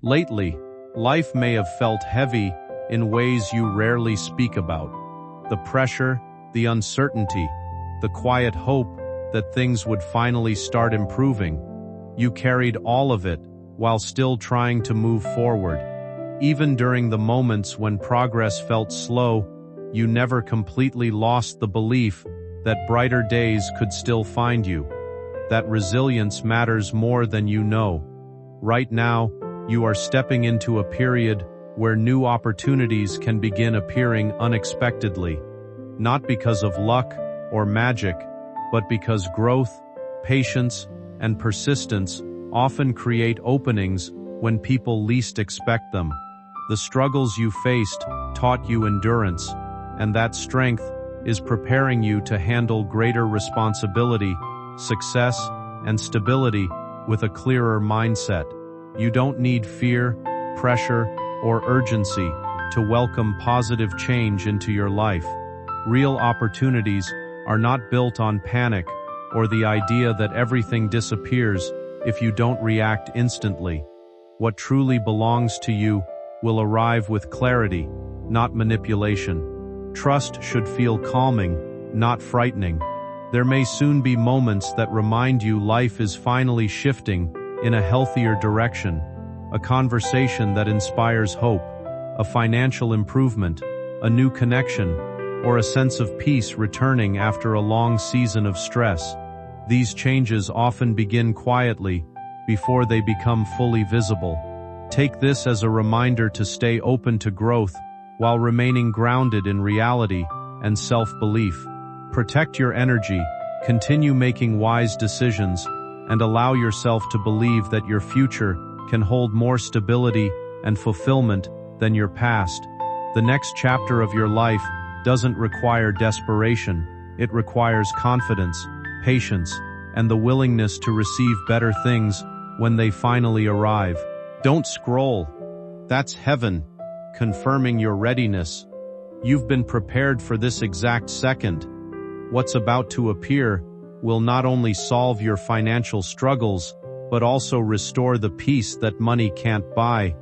Lately, life may have felt heavy in ways you rarely speak about. The pressure, the uncertainty, the quiet hope that things would finally start improving. You carried all of it while still trying to move forward. Even during the moments when progress felt slow, you never completely lost the belief that brighter days could still find you. That resilience matters more than you know. Right now, you are stepping into a period where new opportunities can begin appearing unexpectedly, not because of luck or magic, but because growth, patience, and persistence often create openings when people least expect them. The struggles you faced taught you endurance, and that strength is preparing you to handle greater responsibility, success, and stability with a clearer mindset. You don't need fear, pressure, or urgency to welcome positive change into your life. Real opportunities are not built on panic or the idea that everything disappears if you don't react instantly. What truly belongs to you will arrive with clarity, not manipulation. Trust should feel calming, not frightening. There may soon be moments that remind you life is finally shifting in a healthier direction, a conversation that inspires hope, a financial improvement, a new connection, or a sense of peace returning after a long season of stress. These changes often begin quietly before they become fully visible. Take this as a reminder to stay open to growth while remaining grounded in reality and self-belief. Protect your energy, continue making wise decisions, and allow yourself to believe that your future can hold more stability and fulfillment than your past. The next chapter of your life doesn't require desperation. It requires confidence, patience, and the willingness to receive better things when they finally arrive. Don't scroll. That's heaven, confirming your readiness. You've been prepared for this exact second. What's about to appear will not only solve your financial struggles, but also restore the peace that money can't buy.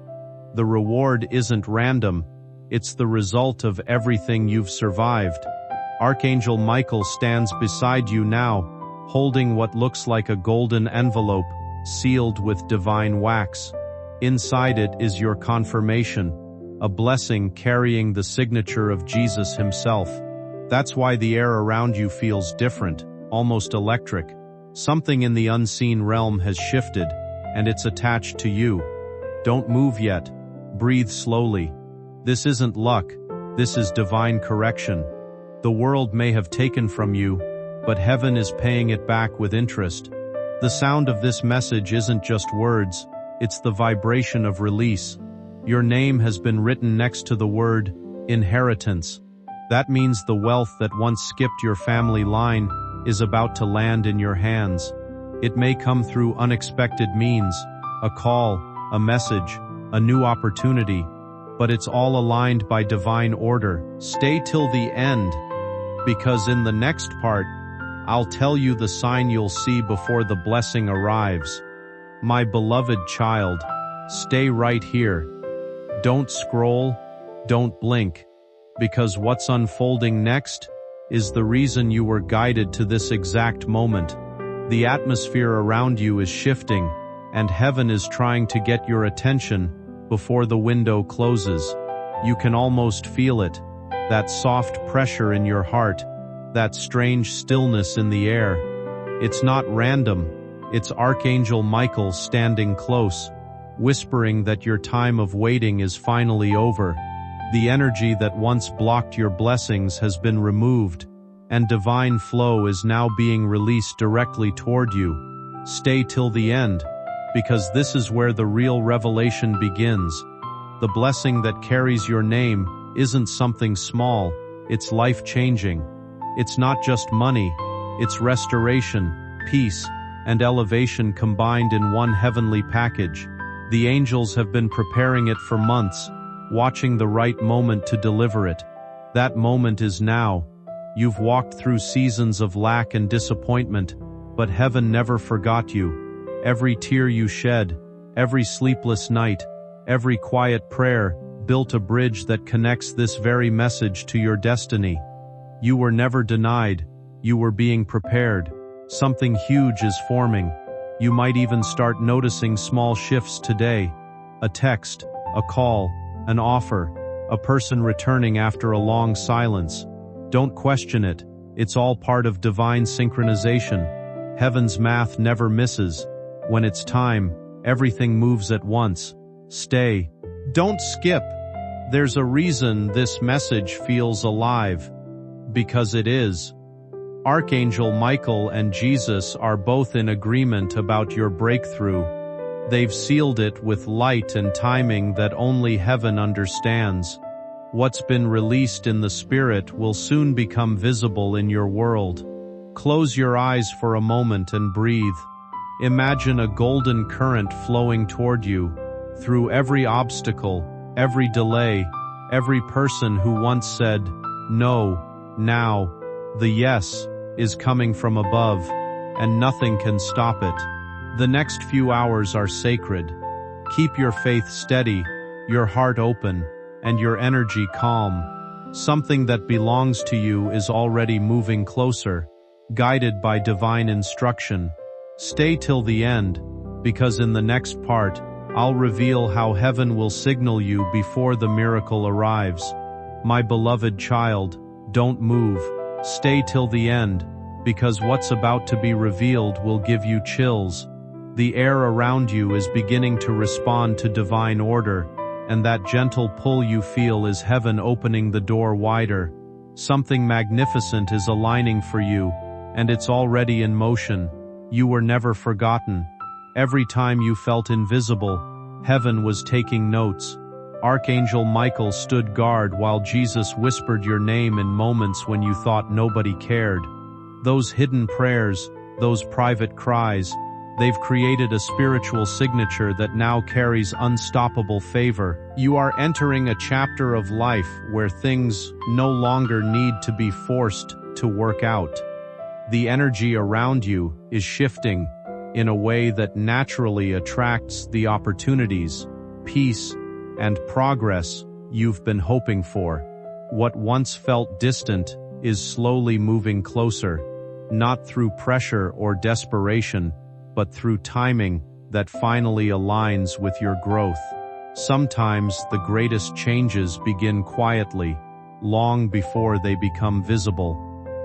The reward isn't random, it's the result of everything you've survived. Archangel Michael stands beside you now, holding what looks like a golden envelope, sealed with divine wax. Inside it is your confirmation, a blessing carrying the signature of Jesus himself. That's why the air around you feels different, almost electric. Something in the unseen realm has shifted, and it's attached to you. Don't move yet. Breathe slowly. This isn't luck. This is divine correction. The world may have taken from you, but heaven is paying it back with interest. The sound of this message isn't just words, it's the vibration of release. Your name has been written next to the word inheritance. That means the wealth that once skipped your family line is about to land in your hands. It may come through unexpected means, a call, a message, a new opportunity, but it's all aligned by divine order. Stay till the end, because in the next part, I'll tell you the sign you'll see before the blessing arrives. My beloved child, stay right here. Don't scroll, don't blink, because what's unfolding next is the reason you were guided to this exact moment. The atmosphere around you is shifting, and heaven is trying to get your attention before the window closes. You can almost feel it, that soft pressure in your heart, that strange stillness in the air. It's not random, it's Archangel Michael standing close, whispering that your time of waiting is finally over. The energy that once blocked your blessings has been removed, and divine flow is now being released directly toward you. Stay till the end, because this is where the real revelation begins. The blessing that carries your name isn't something small, it's life-changing. It's not just money, it's restoration, peace, and elevation combined in one heavenly package. The angels have been preparing it for months, watching the right moment to deliver it. That moment is now. You've walked through seasons of lack and disappointment, but heaven never forgot you. Every tear you shed, every sleepless night, Every quiet prayer built a bridge that connects this very message to your destiny. You were never denied. You were being prepared. Something huge is forming. You might even start noticing small shifts today. A text, a call, an offer, a person returning after a long silence. Don't question it. It's all part of divine synchronization. Heaven's math never misses. When it's time, everything moves at once. Stay. Don't skip. There's a reason this message feels alive. Because it is. Archangel Michael and Jesus are both in agreement about your breakthrough. They've sealed it with light and timing that only heaven understands. What's been released in the spirit will soon become visible in your world. Close your eyes for a moment and breathe. Imagine a golden current flowing toward you, through every obstacle, every delay, every person who once said, "No, now." The yes is coming from above, and nothing can stop it. The next few hours are sacred. Keep your faith steady, your heart open, and your energy calm. Something that belongs to you is already moving closer, guided by divine instruction. Stay till the end, because in the next part, I'll reveal how heaven will signal you before the miracle arrives. My beloved child, don't move. Stay till the end, because what's about to be revealed will give you chills. The air around you is beginning to respond to divine order, and that gentle pull you feel is heaven opening the door wider. Something magnificent is aligning for you, and it's already in motion. You were never forgotten. Every time you felt invisible, heaven was taking notes. Archangel Michael stood guard while Jesus whispered your name in moments when you thought nobody cared. Those hidden prayers, those private cries, they've created a spiritual signature that now carries unstoppable favor. You are entering a chapter of life where things no longer need to be forced to work out. The energy around you is shifting in a way that naturally attracts the opportunities, peace, and progress you've been hoping for. What once felt distant is slowly moving closer, not through pressure or desperation, but through timing that finally aligns with your growth. Sometimes the greatest changes begin quietly, long before they become visible.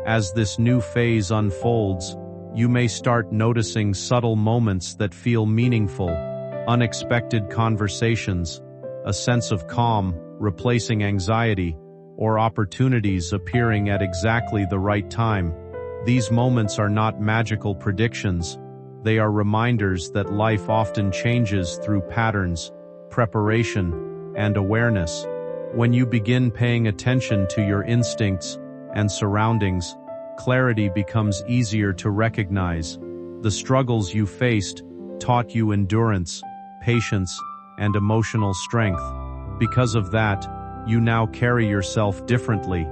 As this new phase unfolds, you may start noticing subtle moments that feel meaningful, unexpected conversations, a sense of calm replacing anxiety, or opportunities appearing at exactly the right time. These moments are not magical predictions. They are reminders that life often changes through patterns, preparation, and awareness. When you begin paying attention to your instincts and surroundings, clarity becomes easier to recognize. The struggles you faced taught you endurance, patience, and emotional strength. Because of that, you now carry yourself differently.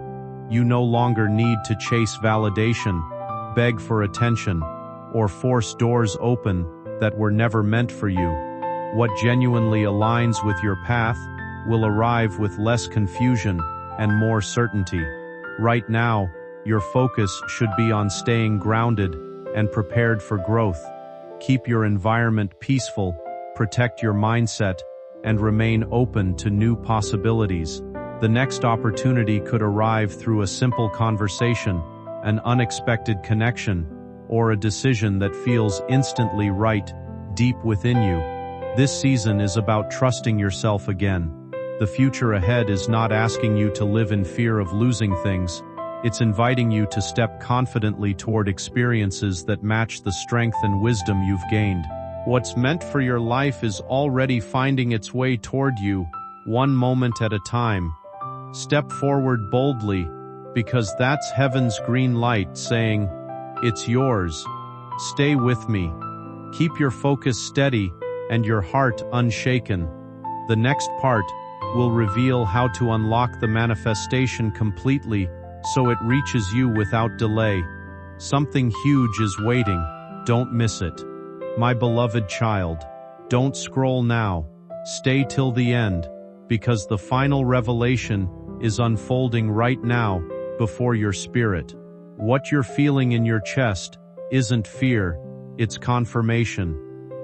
You no longer need to chase validation, beg for attention, or force doors open that were never meant for you. What genuinely aligns with your path will arrive with less confusion and more certainty. Right now, your focus should be on staying grounded and prepared for growth. Keep your environment peaceful, protect your mindset, and remain open to new possibilities. The next opportunity could arrive through a simple conversation, an unexpected connection, or a decision that feels instantly right, deep within you. This season is about trusting yourself again. The future ahead is not asking you to live in fear of losing things. It's inviting you to step confidently toward experiences that match the strength and wisdom you've gained. What's meant for your life is already finding its way toward you, one moment at a time. Step forward boldly, because that's heaven's green light saying, "It's yours. Stay with me." Keep your focus steady and your heart unshaken. The next part will reveal how to unlock the manifestation completely so it reaches you without delay. Something huge is waiting. Don't miss it. My beloved child, don't scroll now. Stay till the end, because the final revelation is unfolding right now before your spirit. What you're feeling in your chest isn't fear, it's confirmation.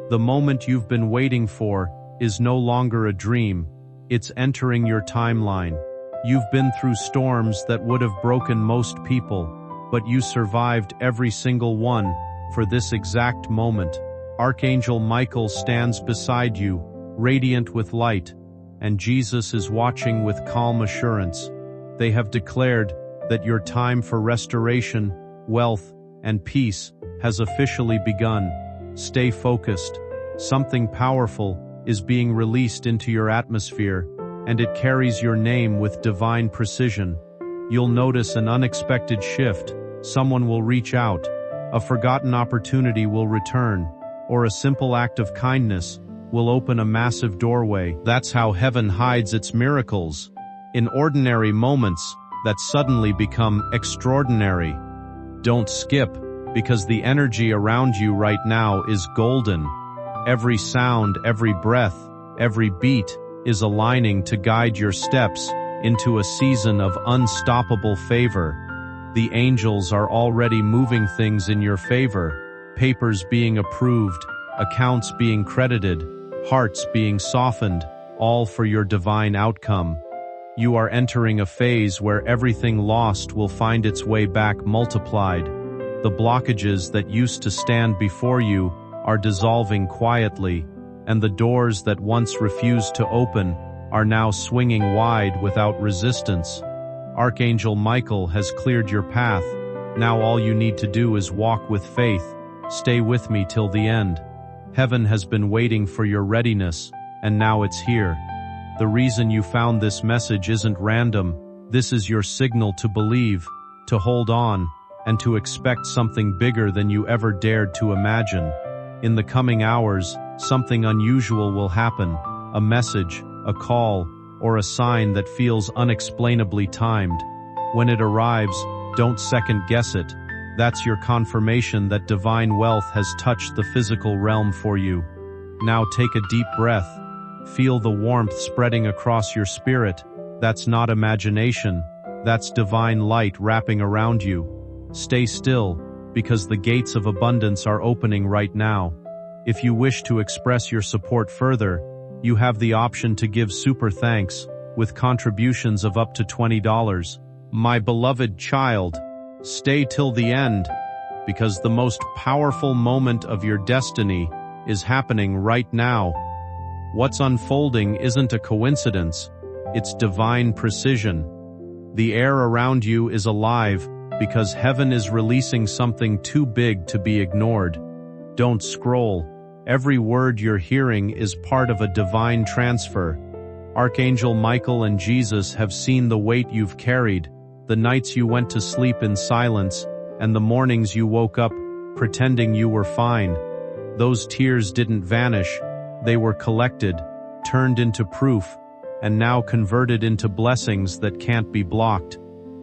The moment you've been waiting for is no longer a dream, it's entering your timeline. You've been through storms that would have broken most people, but you survived every single one for this exact moment. Archangel Michael stands beside you, radiant with light, and Jesus is watching with calm assurance. They have declared that your time for restoration, wealth, and peace has officially begun. Stay focused. Something powerful is being released into your atmosphere, and it carries your name with divine precision. You'll notice an unexpected shift. Someone will reach out, a forgotten opportunity will return, or a simple act of kindness will open a massive doorway. That's how heaven hides its miracles, in ordinary moments that suddenly become extraordinary. Don't skip, because the energy around you right now is golden. Every sound, every breath, every beat is aligning to guide your steps into a season of unstoppable favor. The angels are already moving things in your favor, papers being approved, accounts being credited, hearts being softened, all for your divine outcome. You are entering a phase where everything lost will find its way back multiplied. The blockages that used to stand before you are dissolving quietly, and the doors that once refused to open are now swinging wide without resistance. Archangel Michael has cleared your path. Now all you need to do is walk with faith. Stay with me till the end. Heaven has been waiting for your readiness, and now it's here. The reason you found this message isn't random. This is your signal to believe, to hold on, and to expect something bigger than you ever dared to imagine. In the coming hours, something unusual will happen. A message, a call, or a sign that feels unexplainably timed. When it arrives, don't second guess it. That's your confirmation that divine wealth has touched the physical realm for you. Now take a deep breath. Feel the warmth spreading across your spirit. That's not imagination. That's divine light wrapping around you. Stay still, because the gates of abundance are opening right now. If you wish to express your support further, you have the option to give super thanks, with contributions of up to $20. My beloved child, stay till the end, because the most powerful moment of your destiny is happening right now. What's unfolding isn't a coincidence, it's divine precision. The air around you is alive because heaven is releasing something too big to be ignored. Don't scroll. Every word you're hearing is part of a divine transfer. Archangel Michael and Jesus have seen the weight you've carried, the nights you went to sleep in silence, and the mornings you woke up pretending you were fine. Those tears didn't vanish. They were collected, turned into proof, and now converted into blessings that can't be blocked.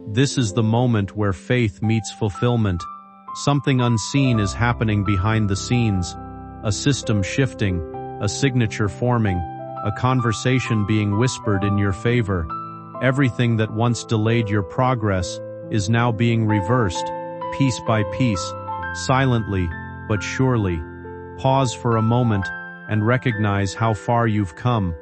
This is the moment where faith meets fulfillment. Something unseen is happening behind the scenes. A system shifting, a signature forming, a conversation being whispered in your favor. Everything that once delayed your progress is now being reversed, piece by piece, silently but surely. Pause for a moment and recognize how far you've come.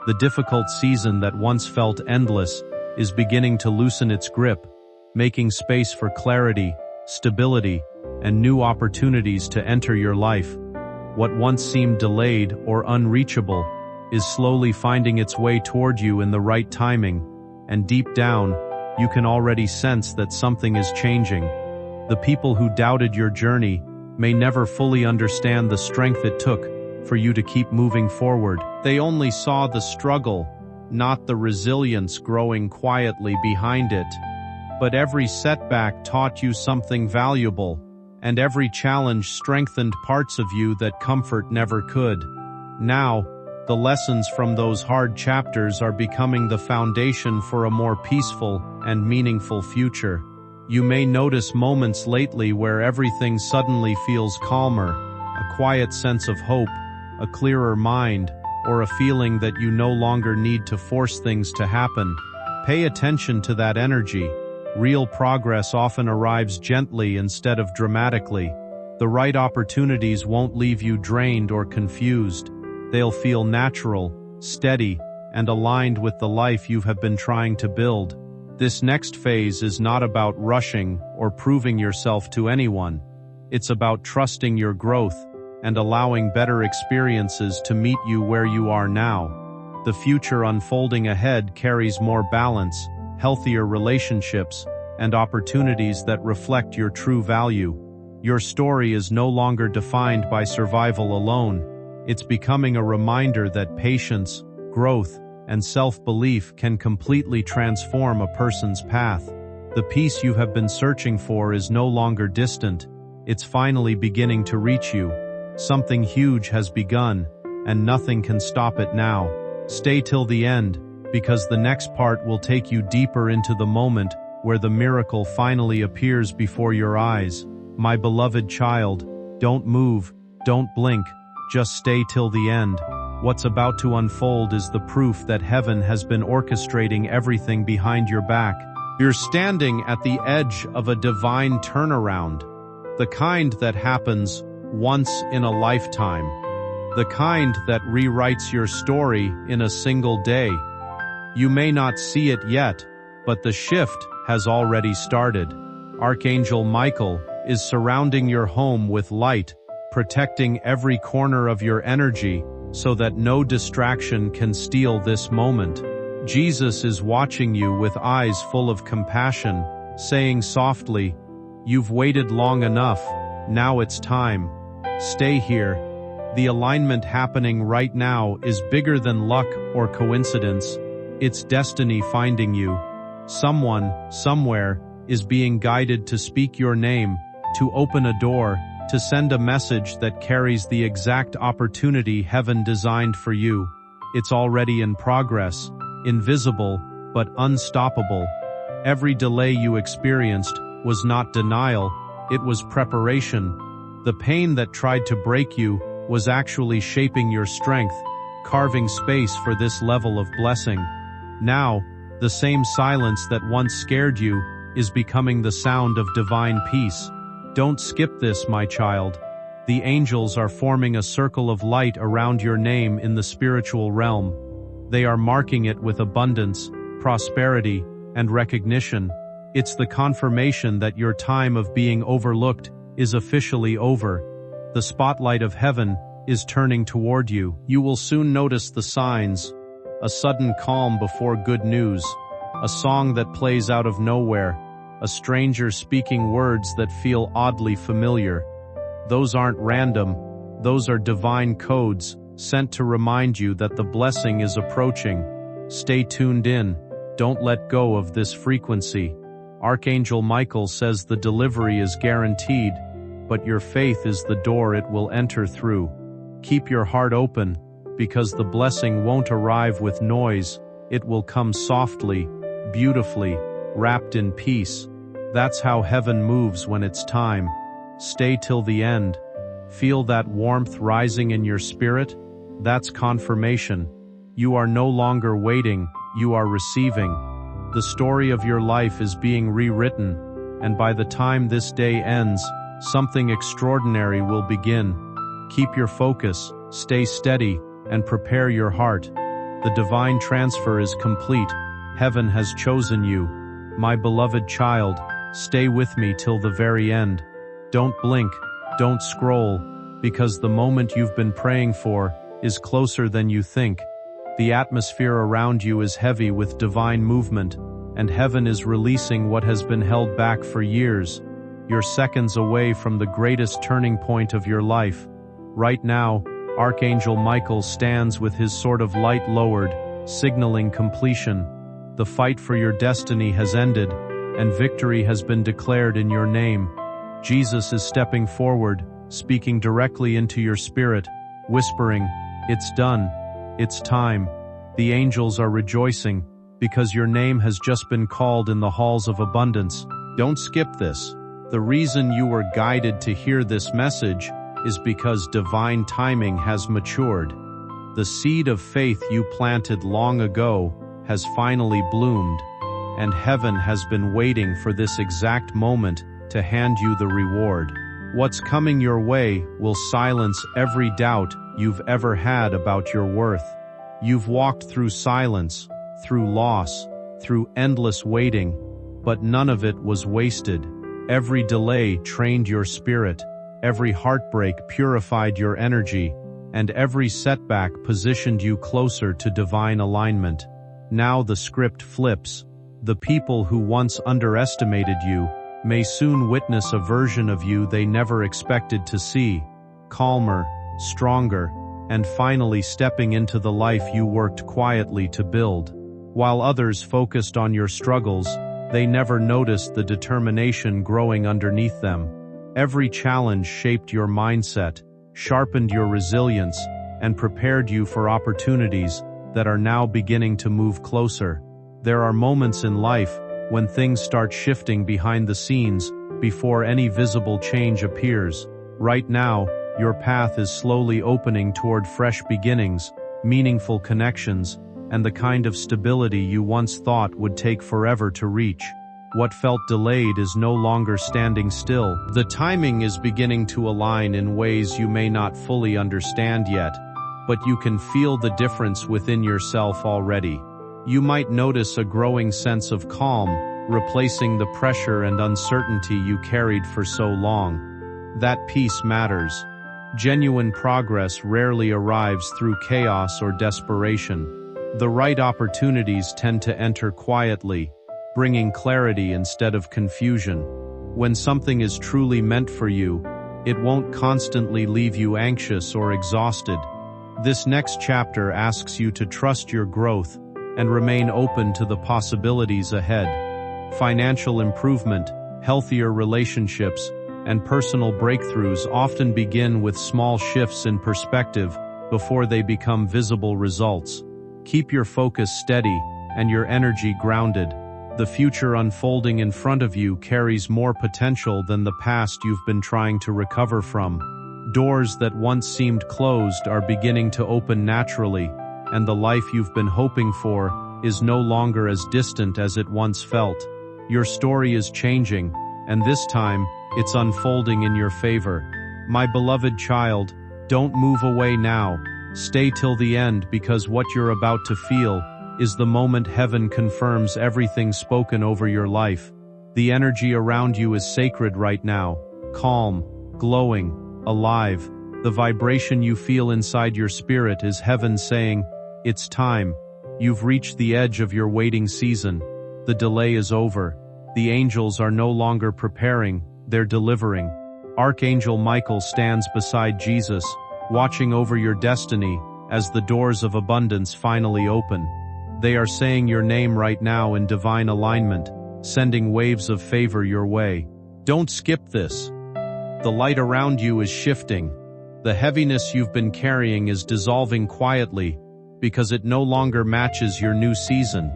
The difficult season that once felt endless is beginning to loosen its grip, making space for clarity, stability, and new opportunities to enter your life. What once seemed delayed or unreachable is slowly finding its way toward you in the right timing, and deep down, you can already sense that something is changing. The people who doubted your journey may never fully understand the strength it took for you to keep moving forward. They only saw the struggle, not the resilience growing quietly behind it. But every setback taught you something valuable, and every challenge strengthened parts of you that comfort never could. Now, the lessons from those hard chapters are becoming the foundation for a more peaceful and meaningful future. You may notice moments lately where everything suddenly feels calmer, a quiet sense of hope, a clearer mind, or a feeling that you no longer need to force things to happen. Pay attention to that energy. Real progress often arrives gently instead of dramatically. The right opportunities won't leave you drained or confused. They'll feel natural, steady, and aligned with the life you have been trying to build. This next phase is not about rushing or proving yourself to anyone. It's about trusting your growth and allowing better experiences to meet you where you are now. The future unfolding ahead carries more balance, healthier relationships, and opportunities that reflect your true value. Your story is no longer defined by survival alone. It's becoming a reminder that patience, growth, and self-belief can completely transform a person's path. The peace you have been searching for is no longer distant. It's finally beginning to reach you. Something huge has begun, and nothing can stop it now. Stay till the end, because the next part will take you deeper into the moment where the miracle finally appears before your eyes. My beloved child, don't move, don't blink, just stay till the end. What's about to unfold is the proof that heaven has been orchestrating everything behind your back. You're standing at the edge of a divine turnaround, the kind that happens once in a lifetime, the kind that rewrites your story in a single day. You may not see it yet, but the shift has already started. Archangel Michael is surrounding your home with light, protecting every corner of your energy so that no distraction can steal this moment. Jesus is watching you with eyes full of compassion, saying softly, "You've waited long enough, now it's time. Stay here." The alignment happening right now is bigger than luck or coincidence. It's destiny finding you. Someone, somewhere, is being guided to speak your name, to open a door, to send a message that carries the exact opportunity heaven designed for you. It's already in progress, invisible, but unstoppable. Every delay you experienced was not denial, it was preparation. The pain that tried to break you was actually shaping your strength, carving space for this level of blessing. Now, the same silence that once scared you is becoming the sound of divine peace. Don't skip this, my child. The angels are forming a circle of light around your name in the spiritual realm. They are marking it with abundance, prosperity, and recognition. It's the confirmation that your time of being overlooked is officially over. The spotlight of heaven is turning toward you. You will soon notice the signs: a sudden calm before good news, a song that plays out of nowhere, a stranger speaking words that feel oddly familiar. Those aren't random, those are divine codes, sent to remind you that the blessing is approaching. Stay tuned in, don't let go of this frequency. Archangel Michael says the delivery is guaranteed, but your faith is the door it will enter through. Keep your heart open, because the blessing won't arrive with noise, it will come softly, beautifully, wrapped in peace. That's how heaven moves when it's time. Stay till the end. Feel that warmth rising in your spirit? That's confirmation. You are no longer waiting, you are receiving. The story of your life is being rewritten, and by the time this day ends, something extraordinary will begin. Keep your focus, stay steady, and prepare your heart. The divine transfer is complete. Heaven has chosen you. My beloved child, stay with me till the very end. Don't blink, don't scroll, because the moment you've been praying for is closer than you think. The atmosphere around you is heavy with divine movement, and heaven is releasing what has been held back for years. You're seconds away from the greatest turning point of your life. Right now, Archangel Michael stands with his sword of light lowered, signaling completion. The fight for your destiny has ended, and victory has been declared in your name. Jesus is stepping forward, speaking directly into your spirit, whispering, "It's done. It's time." The angels are rejoicing, because your name has just been called in the halls of abundance. Don't skip this. The reason you were guided to hear this message is because divine timing has matured. The seed of faith you planted long ago has finally bloomed, and heaven has been waiting for this exact moment to hand you the reward. What's coming your way will silence every doubt you've ever had about your worth. You've walked through silence, through loss, through endless waiting, but none of it was wasted. Every delay trained your spirit, every heartbreak purified your energy, and every setback positioned you closer to divine alignment. Now the script flips. The people who once underestimated you may soon witness a version of you they never expected to see, calmer, stronger, and finally stepping into the life you worked quietly to build. While others focused on your struggles, they never noticed the determination growing underneath them. Every challenge shaped your mindset, sharpened your resilience, and prepared you for opportunities that are now beginning to move closer. There are moments in life when things start shifting behind the scenes before any visible change appears. Right now, your path is slowly opening toward fresh beginnings, meaningful connections, and the kind of stability you once thought would take forever to reach. What felt delayed is no longer standing still. The timing is beginning to align in ways you may not fully understand yet, but you can feel the difference within yourself already. You might notice a growing sense of calm, replacing the pressure and uncertainty you carried for so long. That peace matters. Genuine progress rarely arrives through chaos or desperation. The right opportunities tend to enter quietly, bringing clarity instead of confusion. When something is truly meant for you, it won't constantly leave you anxious or exhausted. This next chapter asks you to trust your growth and remain open to the possibilities ahead. Financial improvement, healthier relationships, and personal breakthroughs often begin with small shifts in perspective before they become visible results. Keep your focus steady and your energy grounded. The future unfolding in front of you carries more potential than the past you've been trying to recover from. Doors that once seemed closed are beginning to open naturally, and the life you've been hoping for is no longer as distant as it once felt. Your story is changing, and this time, it's unfolding in your favor. My beloved child, don't move away now. Stay till the end, because what you're about to feel is the moment heaven confirms everything spoken over your life. The energy around you is sacred right now, calm, glowing, alive. The vibration you feel inside your spirit is heaven saying, "It's time." You've reached the edge of your waiting season. The delay is over. The angels are no longer preparing, they're delivering. Archangel Michael stands beside Jesus, watching over your destiny as the doors of abundance finally open. They are saying your name right now in divine alignment, sending waves of favor your way. Don't skip this. The light around you is shifting. The heaviness you've been carrying is dissolving quietly because it no longer matches your new season.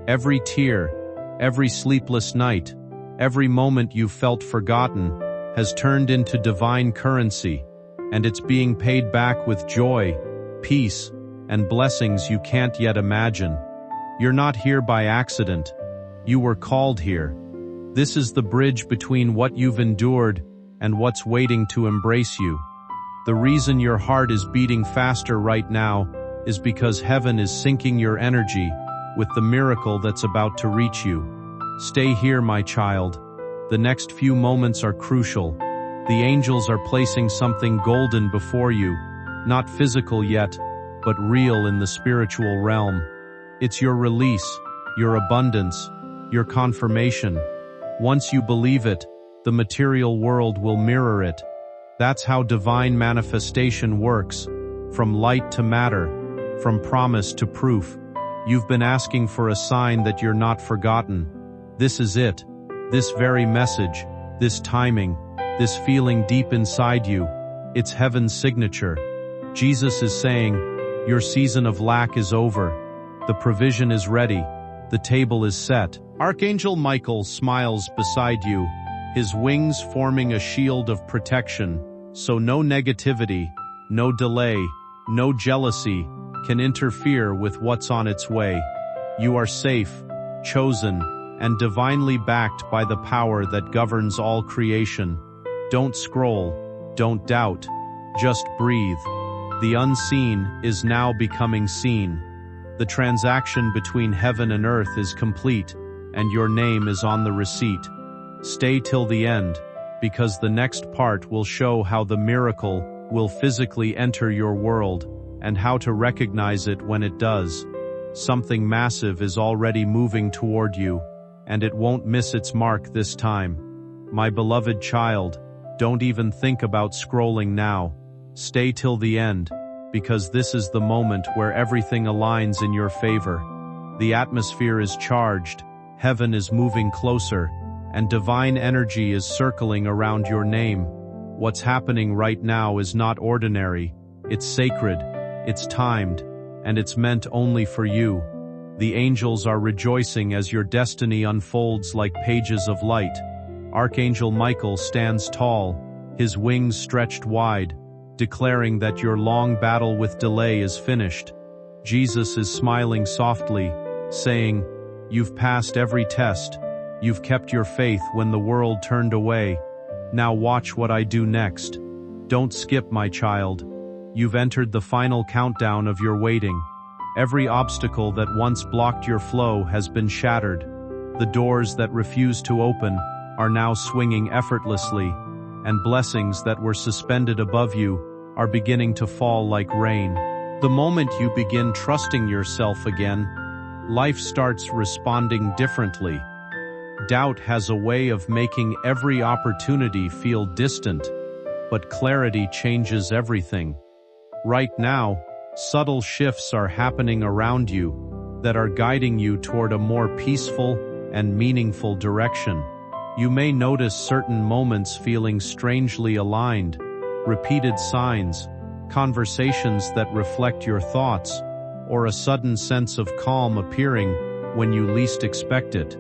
Every tear, every sleepless night, every moment you felt forgotten has turned into divine currency, and it's being paid back with joy, peace, and blessings you can't yet imagine. You're not here by accident. You were called here. This is the bridge between what you've endured and what's waiting to embrace you. The reason your heart is beating faster right now is because heaven is syncing your energy with the miracle that's about to reach you. Stay here, my child. The next few moments are crucial. The angels are placing something golden before you, not physical yet, but real in the spiritual realm. It's your release, your abundance, your confirmation. Once you believe it, the material world will mirror it. That's how divine manifestation works, from light to matter, from promise to proof. You've been asking for a sign that you're not forgotten. This is it. This very message, this timing, this feeling deep inside you. It's heaven's signature. Jesus is saying, your season of lack is over. The provision is ready. The table is set. Archangel Michael smiles beside you, his wings forming a shield of protection, so no negativity, no delay, no jealousy, can interfere with what's on its way. You are safe, chosen, and divinely backed by the power that governs all creation. Don't scroll, don't doubt, just breathe. The unseen is now becoming seen. The transaction between heaven and earth is complete, and your name is on the receipt. Stay till the end, because the next part will show how the miracle will physically enter your world, and how to recognize it when it does. Something massive is already moving toward you, and it won't miss its mark this time. My beloved child, don't even think about scrolling now. Stay till the end, because this is the moment where everything aligns in your favor. The atmosphere is charged, heaven is moving closer, and divine energy is circling around your name. What's happening right now is not ordinary, it's sacred, it's timed, and it's meant only for you. The angels are rejoicing as your destiny unfolds like pages of light. Archangel Michael stands tall, his wings stretched wide, declaring that your long battle with delay is finished. Jesus is smiling softly, saying, "You've passed every test. You've kept your faith when the world turned away. Now watch what I do next. Don't skip, my child. You've entered the final countdown of your waiting. Every obstacle that once blocked your flow has been shattered. The doors that refused to open are now swinging effortlessly, and blessings that were suspended above you are beginning to fall like rain. The moment you begin trusting yourself again, life starts responding differently. Doubt has a way of making every opportunity feel distant, but clarity changes everything. Right now, subtle shifts are happening around you that are guiding you toward a more peaceful and meaningful direction. You may notice certain moments feeling strangely aligned, repeated signs, conversations that reflect your thoughts, or a sudden sense of calm appearing when you least expect it.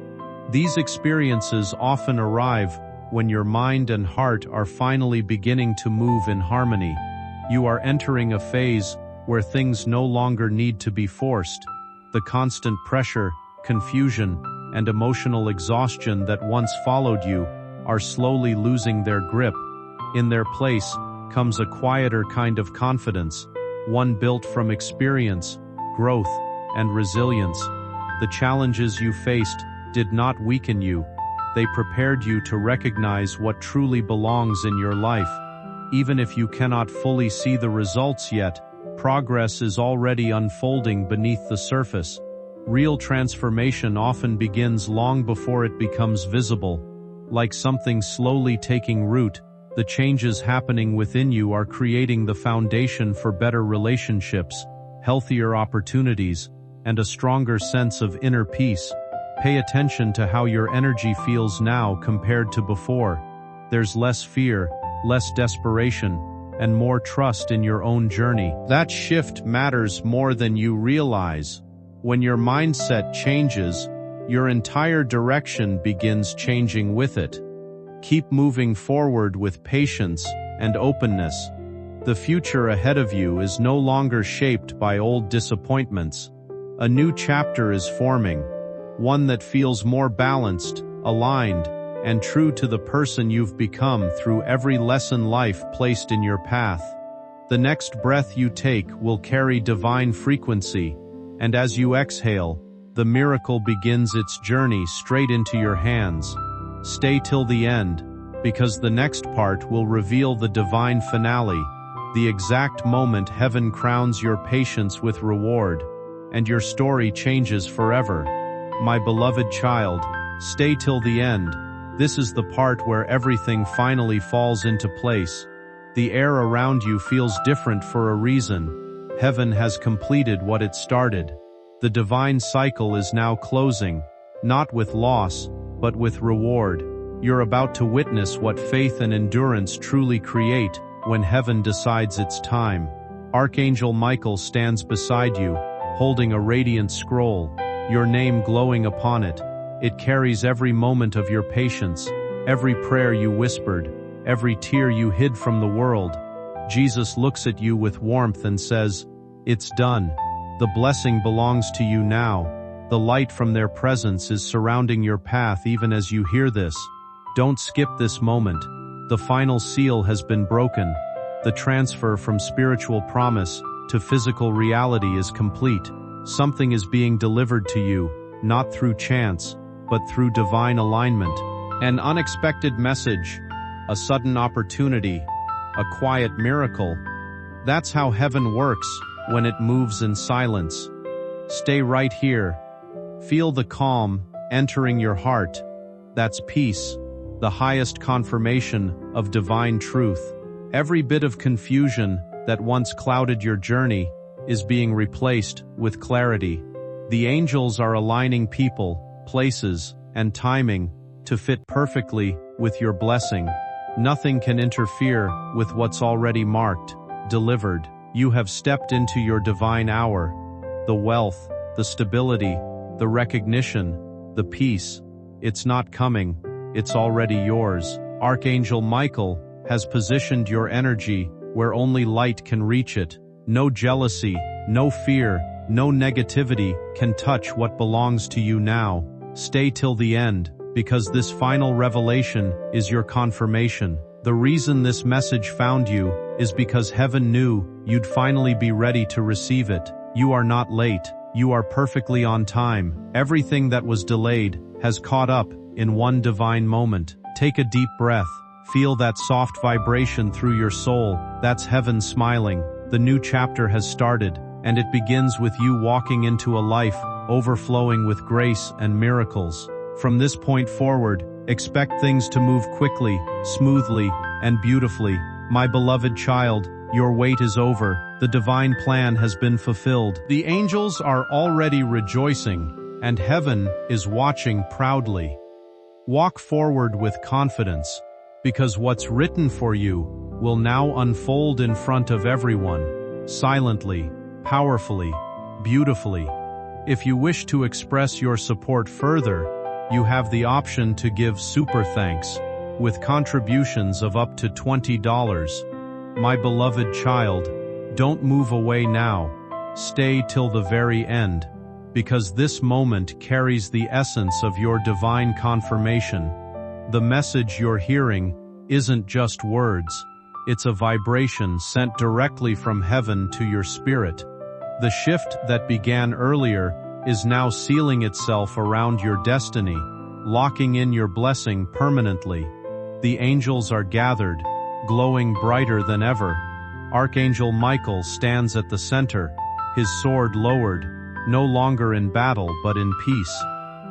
These experiences often arrive when your mind and heart are finally beginning to move in harmony. You are entering a phase where things no longer need to be forced. The constant pressure, confusion, and emotional exhaustion that once followed you are slowly losing their grip. In their place comes a quieter kind of confidence, one built from experience, growth, and resilience. The challenges you faced did not weaken you. They prepared you to recognize what truly belongs in your life. Even if you cannot fully see the results yet, progress is already unfolding beneath the surface. Real transformation often begins long before it becomes visible. Like something slowly taking root, the changes happening within you are creating the foundation for better relationships, healthier opportunities, and a stronger sense of inner peace. Pay attention to how your energy feels now compared to before. There's less fear, less desperation, and more trust in your own journey. That shift matters more than you realize. When your mindset changes, your entire direction begins changing with it. Keep moving forward with patience and openness. The future ahead of you is no longer shaped by old disappointments. A new chapter is forming, one that feels more balanced, aligned, and true to the person you've become through every lesson life placed in your path. The next breath you take will carry divine frequency, and as you exhale, the miracle begins its journey straight into your hands. Stay till the end, because the next part will reveal the divine finale, the exact moment heaven crowns your patience with reward, and your story changes forever. My beloved child, stay till the end. This is the part where everything finally falls into place. The air around you feels different for a reason. Heaven has completed what it started. The divine cycle is now closing, not with loss, but with reward. You're about to witness what faith and endurance truly create when heaven decides it's time. Archangel Michael stands beside you, holding a radiant scroll, your name glowing upon it. It carries every moment of your patience, every prayer you whispered, every tear you hid from the world. Jesus looks at you with warmth and says, "It's done. The blessing belongs to you now." The light from their presence is surrounding your path even as you hear this. Don't skip this moment. The final seal has been broken. The transfer from spiritual promise to physical reality is complete. Something is being delivered to you, not through chance, but through divine alignment. An unexpected message, a sudden opportunity, a quiet miracle. That's how heaven works when it moves in silence. Stay right here. Feel the calm entering your heart. That's peace, the highest confirmation of divine truth. Every bit of confusion that once clouded your journey is being replaced with clarity. The angels are aligning people, places, and timing to fit perfectly with your blessing. Nothing can interfere with what's already marked, delivered. You have stepped into your divine hour. The wealth, the stability, the recognition, the peace. It's not coming, it's already yours. Archangel Michael has positioned your energy where only light can reach it. No jealousy, no fear, no negativity can touch what belongs to you now. Stay till the end, because this final revelation is your confirmation. The reason this message found you is because heaven knew you'd finally be ready to receive it. You are not late. You are perfectly on time. Everything that was delayed has caught up in one divine moment. Take a deep breath. Feel that soft vibration through your soul. That's heaven smiling. The new chapter has started, and it begins with you walking into a life overflowing with grace and miracles. From this point forward, expect things to move quickly, smoothly, and beautifully. My beloved child, your wait is over. The divine plan has been fulfilled. The angels are already rejoicing, and heaven is watching proudly. Walk forward with confidence, because what's written for you will now unfold in front of everyone, silently, powerfully, beautifully. If you wish to express your support further, you have the option to give super thanks, with contributions of up to $20. My beloved child, don't move away now. Stay till the very end, because this moment carries the essence of your divine confirmation. The message you're hearing isn't just words, it's a vibration sent directly from heaven to your spirit. The shift that began earlier is now sealing itself around your destiny, locking in your blessing permanently. The angels are gathered, glowing brighter than ever. Archangel Michael stands at the center, his sword lowered, no longer in battle but in peace.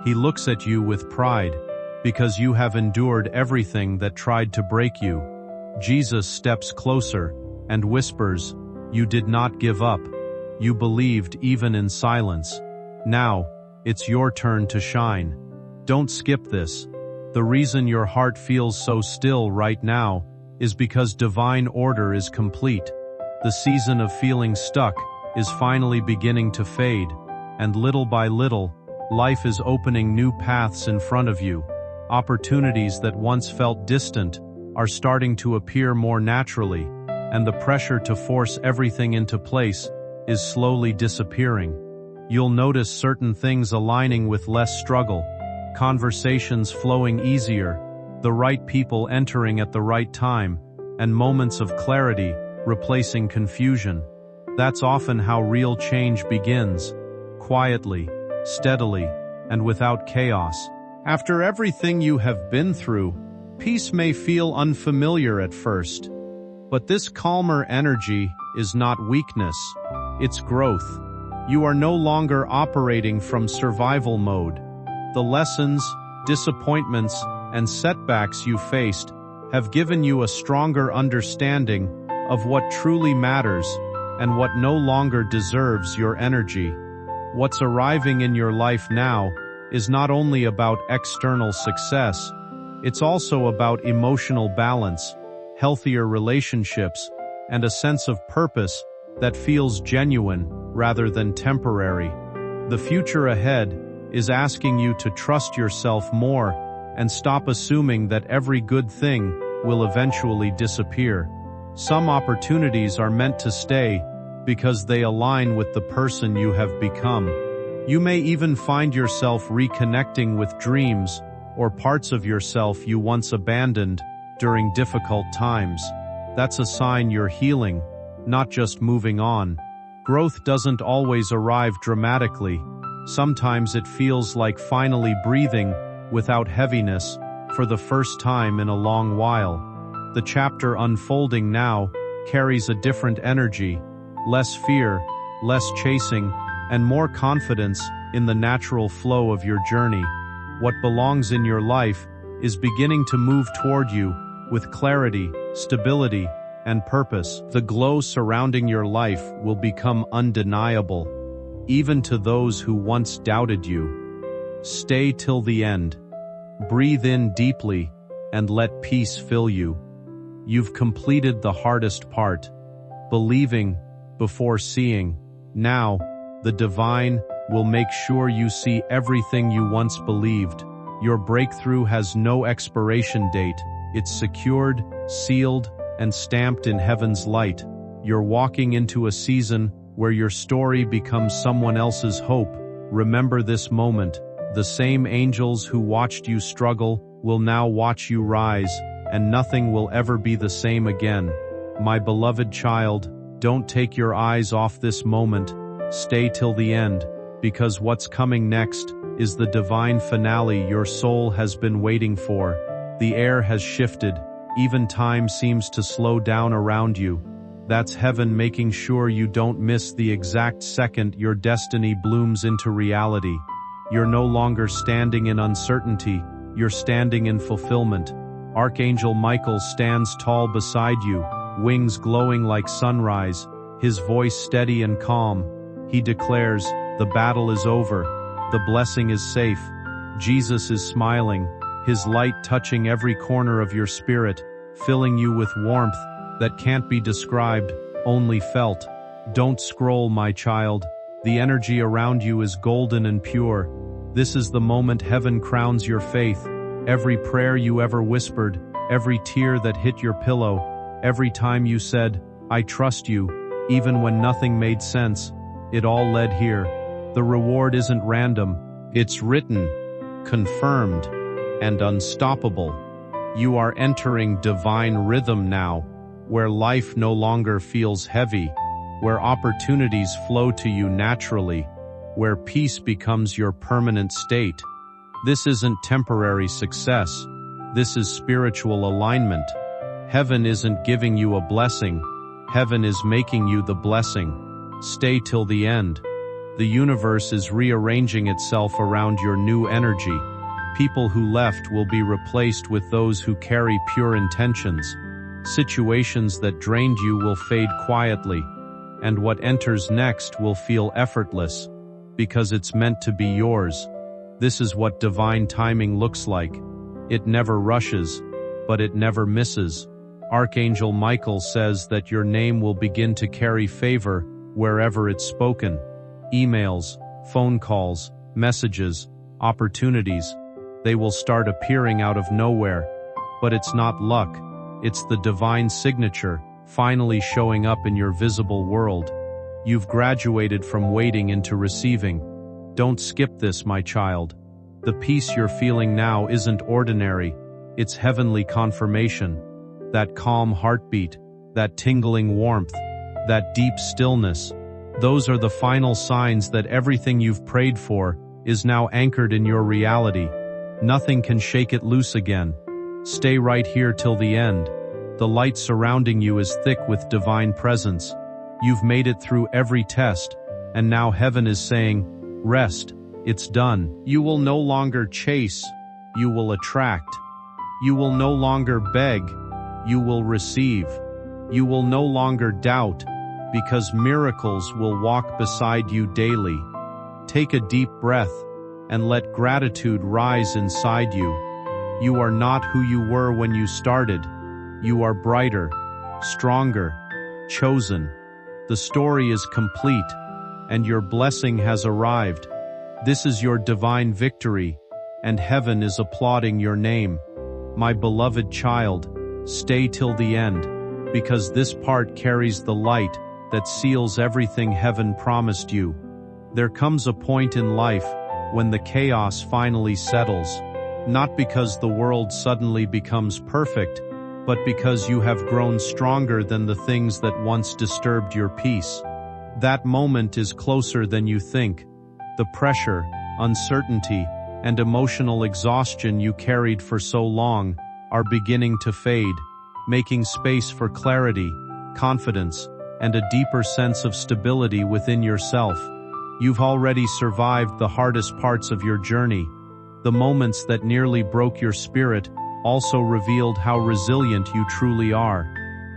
He looks at you with pride, because you have endured everything that tried to break you. Jesus steps closer and whispers, "You did not give up. You believed even in silence. Now, it's your turn to shine." Don't skip this. The reason your heart feels so still right now is because divine order is complete. The season of feeling stuck is finally beginning to fade, and little by little, life is opening new paths in front of you. Opportunities that once felt distant are starting to appear more naturally, and the pressure to force everything into place is slowly disappearing. You'll notice certain things aligning with less struggle, conversations flowing easier, the right people entering at the right time, and moments of clarity replacing confusion. That's often how real change begins, quietly, steadily, and without chaos. After everything you have been through, peace may feel unfamiliar at first. But this calmer energy is not weakness, it's growth. You are no longer operating from survival mode. The lessons, disappointments, and setbacks you faced have given you a stronger understanding of what truly matters and what no longer deserves your energy. What's arriving in your life now is not only about external success, it's also about emotional balance, healthier relationships, and a sense of purpose that feels genuine rather than temporary. The future ahead is asking you to trust yourself more and stop assuming that every good thing will eventually disappear. Some opportunities are meant to stay because they align with the person you have become. You may even find yourself reconnecting with dreams or parts of yourself you once abandoned during difficult times. That's a sign you're healing, not just moving on. Growth doesn't always arrive dramatically. Sometimes it feels like finally breathing without heaviness for the first time in a long while. The chapter unfolding now carries a different energy, less fear, less chasing, and more confidence in the natural flow of your journey. What belongs in your life is beginning to move toward you with clarity, stability, and purpose. The glow surrounding your life will become undeniable, even to those who once doubted you. Stay till the end. Breathe in deeply and let peace fill you. You've completed the hardest part, believing before seeing. Now, the divine will make sure you see everything you once believed. Your breakthrough has no expiration date. It's secured, sealed, and stamped in heaven's light. You're walking into a season where your story becomes someone else's hope. Remember this moment. The same angels who watched you struggle will now watch you rise, and nothing will ever be the same again. My beloved child, don't take your eyes off this moment. Stay till the end, because what's coming next is the divine finale your soul has been waiting for. The air has shifted. Even time seems to slow down around you. That's heaven making sure you don't miss the exact second your destiny blooms into reality. You're no longer standing in uncertainty, you're standing in fulfillment. Archangel Michael stands tall beside you, wings glowing like sunrise, his voice steady and calm. He declares, the battle is over, the blessing is safe. Jesus is smiling, his light touching every corner of your spirit, filling you with warmth that can't be described, only felt. Don't scroll, my child. The energy around you is golden and pure. This is the moment heaven crowns your faith. Every prayer you ever whispered, every tear that hit your pillow, every time you said, I trust you, even when nothing made sense, it all led here. The reward isn't random. It's written, confirmed, and unstoppable. You are entering divine rhythm now, where life no longer feels heavy, where opportunities flow to you naturally, where peace becomes your permanent state. This isn't temporary success. This is spiritual alignment. Heaven isn't giving you a blessing. Heaven is making you the blessing. Stay till the end. The universe is rearranging itself around your new energy. People who left will be replaced with those who carry pure intentions. Situations that drained you will fade quietly, and what enters next will feel effortless, because it's meant to be yours. This is what divine timing looks like. It never rushes, but it never misses. Archangel Michael says that your name will begin to carry favor wherever it's spoken. Emails, phone calls, messages, opportunities. They will start appearing out of nowhere. But it's not luck. It's the divine signature finally showing up in your visible world. You've graduated from waiting into receiving. Don't skip this, my child. The peace you're feeling now isn't ordinary. It's heavenly confirmation. That calm heartbeat, that tingling warmth, that deep stillness. Those are the final signs that everything you've prayed for is now anchored in your reality. Nothing can shake it loose again. Stay right here till the end. The light surrounding you is thick with divine presence. You've made it through every test, and now heaven is saying, rest, it's done. You will no longer chase, you will attract. You will no longer beg, you will receive. You will no longer doubt, because miracles will walk beside you daily. Take a deep breath, and let gratitude rise inside you. You are not who you were when you started. You are brighter, stronger, chosen. The story is complete, and your blessing has arrived. This is your divine victory, and heaven is applauding your name. My beloved child, stay till the end. because this part carries the light that seals everything heaven promised you. There comes a point in life when the chaos finally settles, not because the world suddenly becomes perfect, but because you have grown stronger than the things that once disturbed your peace. That moment is closer than you think. The pressure, uncertainty, and emotional exhaustion you carried for so long are beginning to fade, making space for clarity, confidence, and a deeper sense of stability within yourself. You've already survived the hardest parts of your journey. The moments that nearly broke your spirit also revealed how resilient you truly are.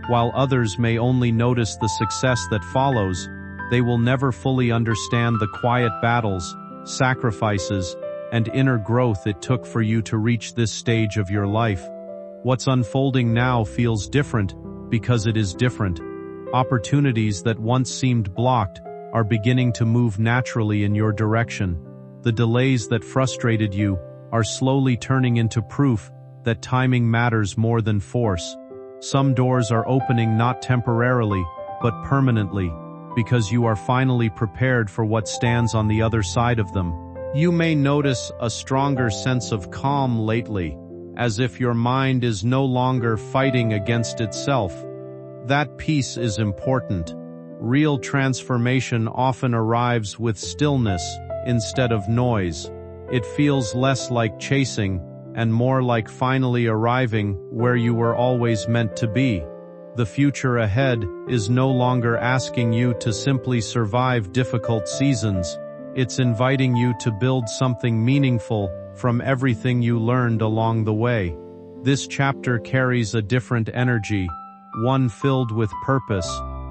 While others may only notice the success that follows, they will never fully understand the quiet battles, sacrifices, and inner growth it took for you to reach this stage of your life. What's unfolding now feels different because it is different. Opportunities that once seemed blocked are beginning to move naturally in your direction. The delays that frustrated you are slowly turning into proof that timing matters more than force. Some doors are opening not temporarily, but permanently, because you are finally prepared for what stands on the other side of them. You may notice a stronger sense of calm lately, as if your mind is no longer fighting against itself. That peace is important. Real transformation often arrives with stillness instead of noise. It feels less like chasing and more like finally arriving where you were always meant to be. The future ahead is no longer asking you to simply survive difficult seasons. It's inviting you to build something meaningful from everything you learned along the way. This chapter carries a different energy, one filled with purpose,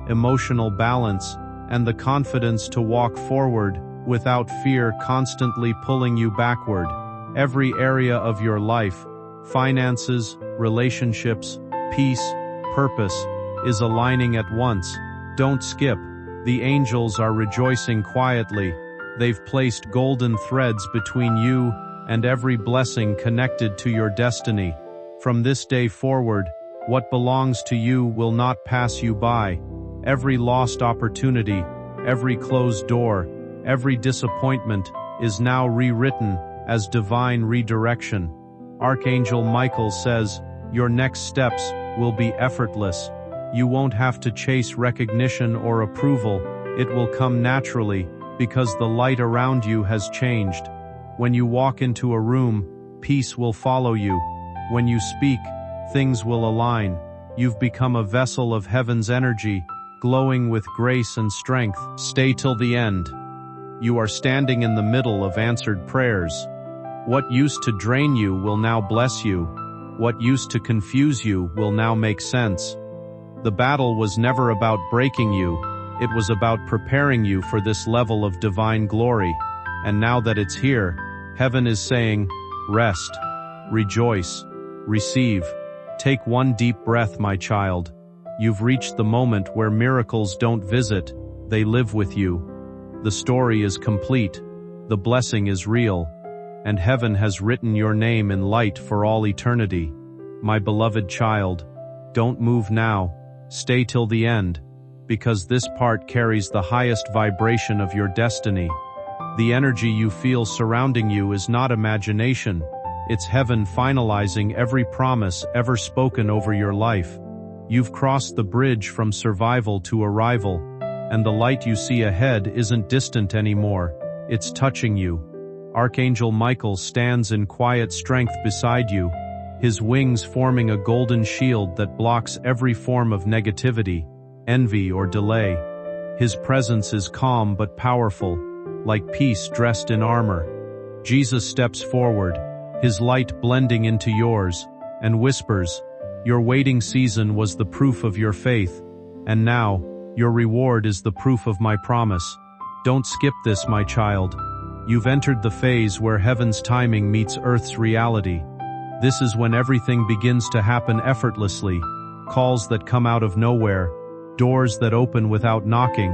emotional balance, and the confidence to walk forward without fear constantly pulling you backward. Every area of your life, finances, relationships, peace, purpose, is aligning at once. Don't skip. The angels are rejoicing quietly. They've placed golden threads between you and every blessing connected to your destiny. From this day forward, what belongs to you will not pass you by. Every lost opportunity, every closed door, every disappointment is now rewritten as divine redirection. Archangel Michael says, your next steps will be effortless. You won't have to chase recognition or approval. It will come naturally because the light around you has changed. When you walk into a room, peace will follow you. When you speak, things will align. You've become a vessel of heaven's energy, glowing with grace and strength. Stay till the end. You are standing in the middle of answered prayers. What used to drain you will now bless you. What used to confuse you will now make sense. The battle was never about breaking you. It was about preparing you for this level of divine glory. And now that it's here, heaven is saying, rest, rejoice, receive. Take one deep breath, my child. You've reached the moment where miracles don't visit, they live with you. The story is complete, the blessing is real, and heaven has written your name in light for all eternity. My beloved child, don't move now, stay till the end, because this part carries the highest vibration of your destiny. The energy you feel surrounding you is not imagination, it's heaven finalizing every promise ever spoken over your life. You've crossed the bridge from survival to arrival, and the light you see ahead isn't distant anymore, it's touching you. Archangel Michael stands in quiet strength beside you, his wings forming a golden shield that blocks every form of negativity, envy, or delay. His presence is calm but powerful, like peace dressed in armor. Jesus steps forward, his light blending into yours, and whispers, your waiting season was the proof of your faith, and now, your reward is the proof of my promise. Don't skip this, my child. You've entered the phase where heaven's timing meets earth's reality. This is when everything begins to happen effortlessly, calls that come out of nowhere, doors that open without knocking,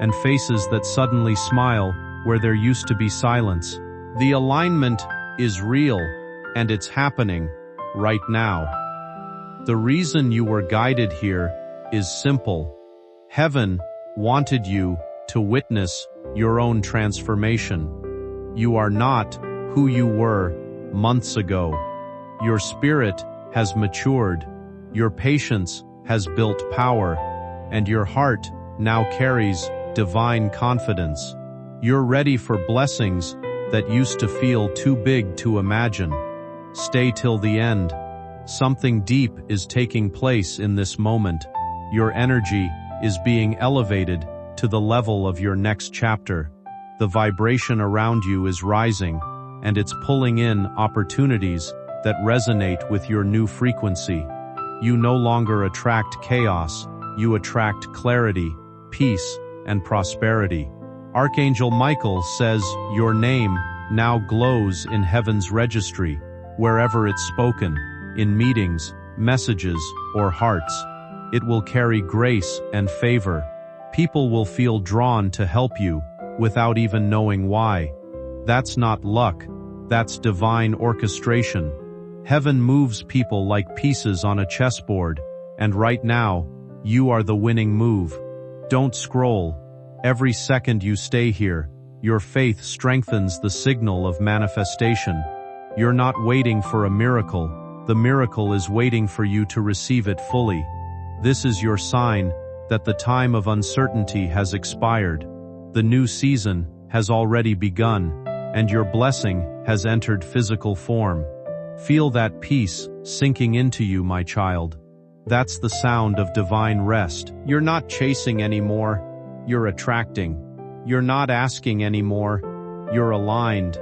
and faces that suddenly smile where there used to be silence. The alignment is real, and it's happening right now. The reason you were guided here is simple. Heaven wanted you to witness your own transformation. You are not who you were months ago. Your spirit has matured, your patience has built power, and your heart now carries divine confidence. You're ready for blessings that used to feel too big to imagine. Stay till the end. Something deep is taking place in this moment. Your energy is being elevated to the level of your next chapter. The vibration around you is rising, and it's pulling in opportunities that resonate with your new frequency. You no longer attract chaos, you attract clarity, peace, and prosperity. Archangel Michael says your name now glows in heaven's registry, wherever it's spoken, in meetings, messages, or hearts. It will carry grace and favor. People will feel drawn to help you without even knowing why. That's not luck, that's divine orchestration. Heaven moves people like pieces on a chessboard, and right now, you are the winning move. Don't scroll. Every second you stay here, your faith strengthens the signal of manifestation. You're not waiting for a miracle, the miracle is waiting for you to receive it fully. This is your sign that the time of uncertainty has expired. The new season has already begun, and your blessing has entered physical form. Feel that peace sinking into you, my child. That's the sound of divine rest. You're not chasing anymore, you're attracting. You're not asking anymore, you're aligned.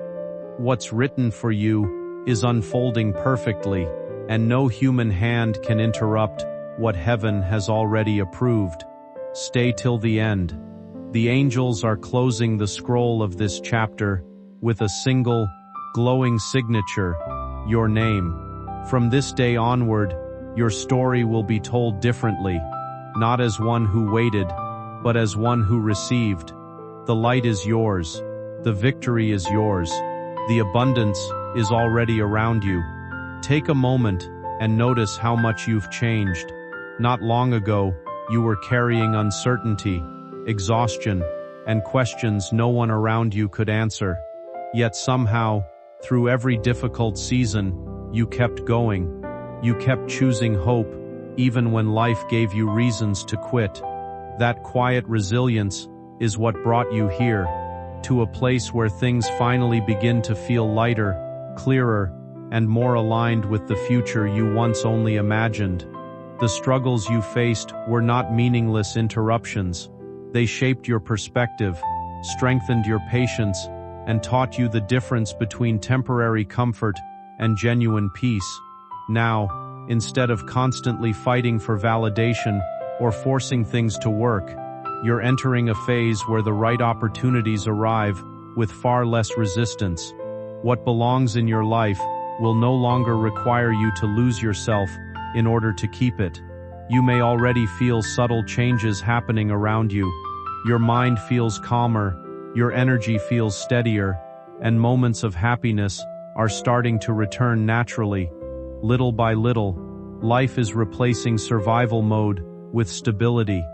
What's written for you is unfolding perfectly, and no human hand can interrupt what heaven has already approved. Stay till the end. The angels are closing the scroll of this chapter with a single, glowing signature, your name. From this day onward, your story will be told differently, not as one who waited, but as one who received. The light is yours, the victory is yours, the abundance is already around you. Take a moment and notice how much you've changed. Not long ago, you were carrying uncertainty, exhaustion, and questions no one around you could answer. Yet somehow, through every difficult season, you kept going. You kept choosing hope, even when life gave you reasons to quit. That quiet resilience is what brought you here, to a place where things finally begin to feel lighter, clearer, and more aligned with the future you once only imagined. The struggles you faced were not meaningless interruptions. They shaped your perspective, strengthened your patience, and taught you the difference between temporary comfort and genuine peace. Now, instead of constantly fighting for validation or forcing things to work, you're entering a phase where the right opportunities arrive with far less resistance. What belongs in your life will no longer require you to lose yourself in order to keep it. You may already feel subtle changes happening around you. Your mind feels calmer, your energy feels steadier, and moments of happiness are starting to return naturally. Little by little, life is replacing survival mode with stability.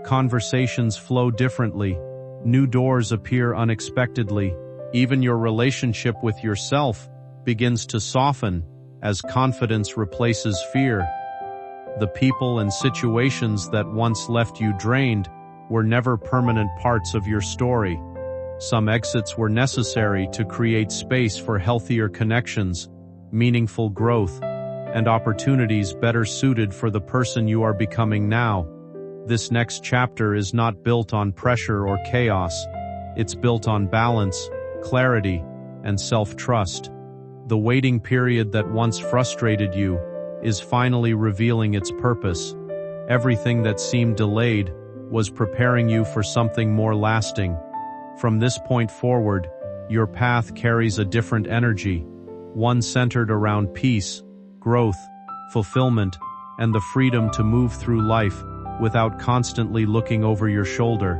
Conversations flow differently. New doors appear unexpectedly. Even your relationship with yourself begins to soften as confidence replaces fear. The people and situations that once left you drained were never permanent parts of your story. Some exits were necessary to create space for healthier connections, meaningful growth, and opportunities better suited for the person you are becoming now. This next chapter is not built on pressure or chaos. It's built on balance, clarity, and self-trust. The waiting period that once frustrated you is finally revealing its purpose. Everything that seemed delayed was preparing you for something more lasting. From this point forward, your path carries a different energy, one centered around peace, growth, fulfillment, and the freedom to move through life without constantly looking over your shoulder.